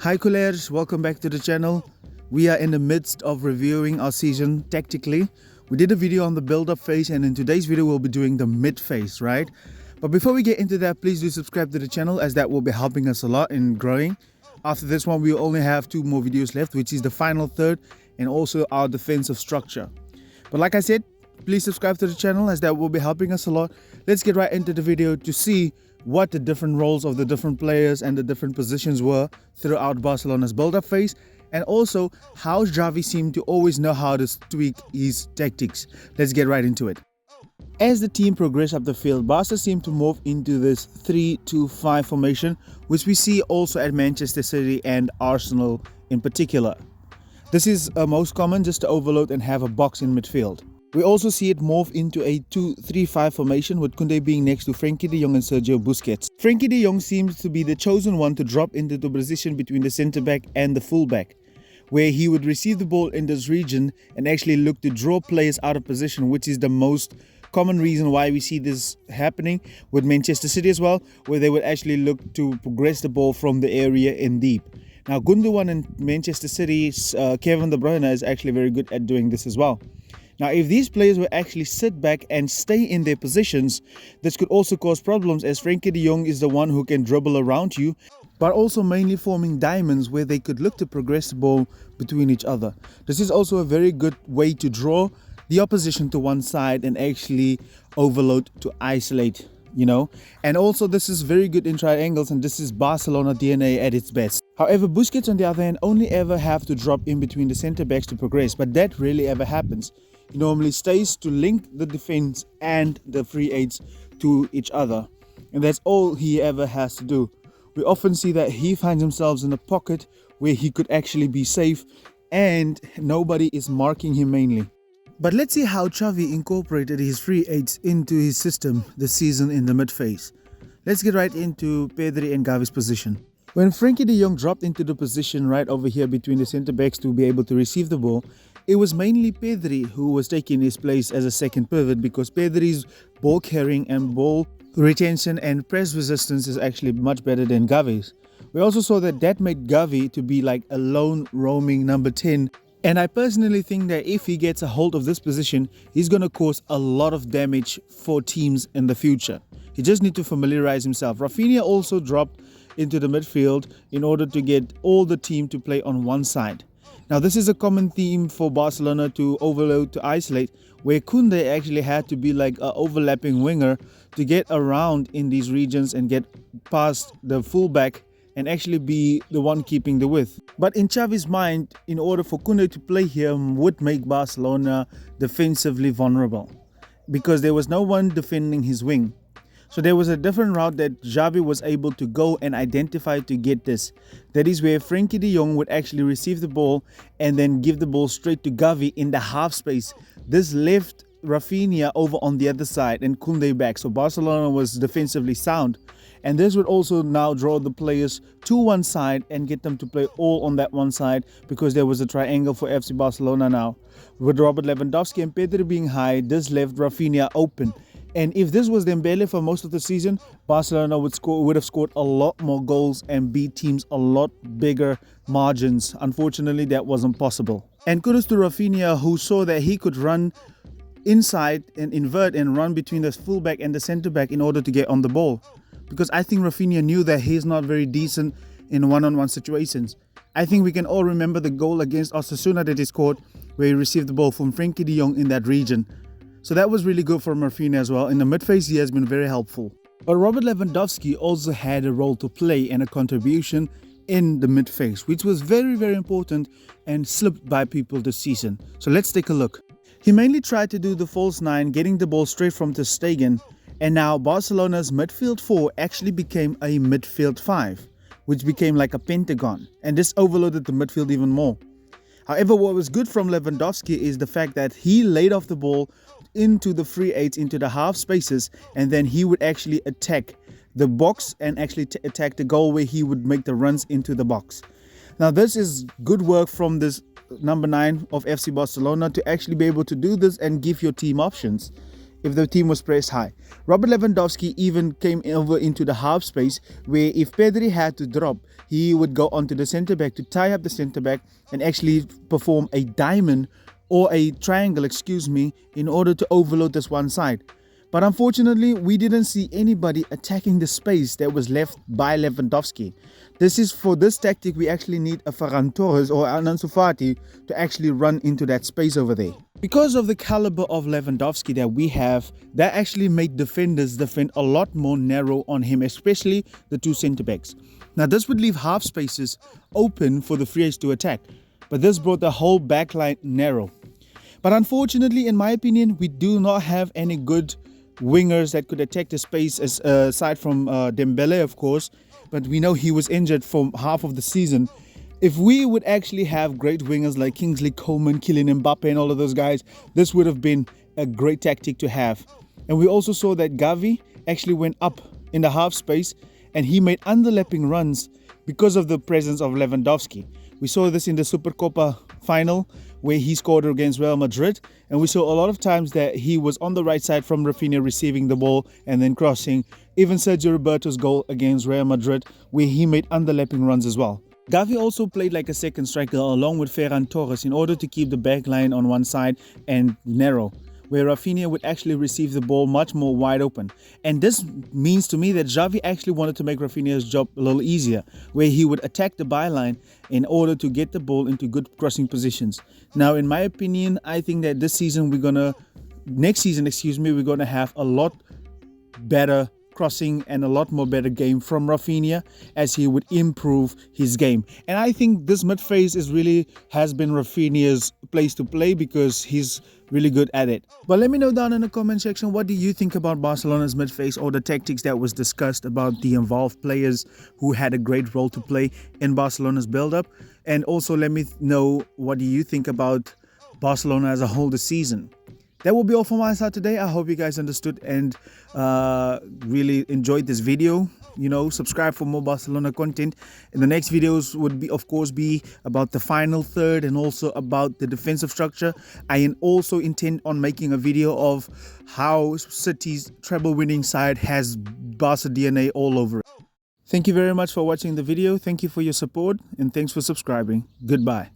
Hi Coolers, welcome back to the channel. We are in the midst of reviewing our season tactically. We did a video on the build-up phase, and in today's video we'll be doing the mid phase, right? But before we get into that, please do subscribe to the channel, as that will be helping us a lot in growing. After this one, we only have 2 more videos left, which is the final third and also our defensive structure. But like I said, please subscribe to the channel, as that will be helping us a lot. Let's get right into the video to see what the different roles of the different players and the different positions were throughout Barcelona's build-up phase, and also how Xavi seemed to always know how to tweak his tactics. Let's get right into it. As the team progressed up the field, Barca seemed to move into this 3-2-5 formation, which we see also at Manchester City and Arsenal in particular. This is most common, just to overload and have a box in midfield. We also see it morph into a 2-3-5 formation, with Koundé being next to Frenkie de Jong and Sergio Busquets. Frenkie de Jong seems to be the chosen one to drop into the position between the centre-back and the full-back, where he would receive the ball in this region and actually look to draw players out of position, which is the most common reason why we see this happening with Manchester City as well, where they would actually look to progress the ball from the area in deep. Now, Gundogan in Manchester City's Kevin De Bruyne is actually very good at doing this as well. Now, if these players would actually sit back and stay in their positions, this could also cause problems, as Frenkie de Jong is the one who can dribble around you, but also mainly forming diamonds where they could look to progress the ball between each other. This is also a very good way to draw the opposition to one side and actually overload to isolate, and also this is very good in triangles, and this is Barcelona DNA at its best. However, Busquets on the other hand only ever have to drop in between the centre backs to progress, but that rarely ever happens. He normally stays to link the defense and the free aids to each other, and that's all he ever has to do. We often see that he finds himself in a pocket where he could actually be safe and nobody is marking him mainly. But let's see how Xavi incorporated his free aids into his system this season in the mid phase. Let's get right into Pedri and Gavi's position. When Frenkie de Jong dropped into the position right over here between the centre backs to be able to receive the ball, it was mainly Pedri who was taking his place as a second pivot, because Pedri's ball carrying and ball retention and press resistance is actually much better than Gavi's. We also saw that made Gavi to be like a lone roaming number 10, and I personally think that if he gets a hold of this position, he's going to cause a lot of damage for teams in the future. He just needs to familiarize himself. Rafinha also dropped into the midfield in order to get all the team to play on one side. Now, this is a common theme for Barcelona to overload to isolate, where Koundé actually had to be like an overlapping winger to get around in these regions and get past the fullback and actually be the one keeping the width. But in Xavi's mind, in order for Koundé to play here would make Barcelona defensively vulnerable, because there was no one defending his wing. So there was a different route that Xavi was able to go and identify to get this. That is where Frenkie de Jong would actually receive the ball and then give the ball straight to Gavi in the half space. This left Rafinha over on the other side and Koundé back. So Barcelona was defensively sound. And this would also now draw the players to one side and get them to play all on that one side, because there was a triangle for FC Barcelona now. With Robert Lewandowski and Pedri being high, this left Rafinha open. And if this was Dembele for most of the season, Barcelona would have scored a lot more goals and beat teams a lot bigger margins. Unfortunately, that wasn't possible. And kudos to Rafinha, who saw that he could run inside and invert and run between the fullback and the centre-back in order to get on the ball. Because I think Rafinha knew that he's not very decent in one-on-one situations. I think we can all remember the goal against Osasuna that he scored, where he received the ball from Frenkie de Jong in that region. So that was really good for Rafinha as well. In the midphase, he has been very helpful. But Robert Lewandowski also had a role to play and a contribution in the midphase, which was very, very important and slipped by people this season. So let's take a look. He mainly tried to do the false 9, getting the ball straight from Ter Stegen, and now Barcelona's midfield 4 actually became a midfield 5, which became like a pentagon, and this overloaded the midfield even more. However, what was good from Lewandowski is the fact that he laid off the ball into the free aids, into the half spaces, and then he would actually attack the box and actually attack the goal, where he would make the runs into the box. Now, this is good work from this number 9 of FC Barcelona to actually be able to do this and give your team options. if the team was pressed high. Robert Lewandowski even came over into the half space where if Pedri had to drop, he would go onto the centre back to tie up the centre back and actually perform a diamond or a triangle, in order to overload this one side. But unfortunately, we didn't see anybody attacking the space that was left by Lewandowski. For this tactic, we actually need a Ferran Torres or an Ansu Fati to actually run into that space over there. Because of the caliber of Lewandowski that we have, that actually made defenders defend a lot more narrow on him, especially the two centre backs. Now, this would leave half spaces open for the Frees to attack, but this brought the whole backline narrow. But unfortunately, in my opinion, we do not have any good wingers that could attack the space, aside from Dembele, of course, but we know he was injured for half of the season. If we would actually have great wingers like Kingsley Coman, Kylian Mbappe and all of those guys, this would have been a great tactic to have. And we also saw that Gavi actually went up in the half space and he made underlapping runs because of the presence of Lewandowski. We saw this in the Supercopa final where he scored against Real Madrid, and we saw a lot of times that he was on the right side from Rafinha receiving the ball and then crossing. Even Sergio Roberto's goal against Real Madrid where he made underlapping runs as well. Gavi also played like a second striker along with Ferran Torres in order to keep the back line on one side and narrow, where Rafinha would actually receive the ball much more wide open. And this means to me that Xavi actually wanted to make Rafinha's job a little easier, where he would attack the byline in order to get the ball into good crossing positions. Now, in my opinion, I think that next season, we're going to have a lot better crossing and a lot more better game from Rafinha as he would improve his game. And I think this mid phase has been Rafinha's place to play because he's really good at it. But let me know down in the comment section, what do you think about Barcelona's mid phase or the tactics that was discussed about the involved players who had a great role to play in Barcelona's build-up? And also let me know, what do you think about Barcelona as a whole this season? That will be all from my side today. I hope you guys understood and really enjoyed this video. Subscribe for more Barcelona content. And the next videos would be, of course, about the final third and also about the defensive structure. I also intend on making a video of how City's treble winning side has Barca DNA all over it. Thank you very much for watching the video. Thank you for your support and thanks for subscribing. Goodbye.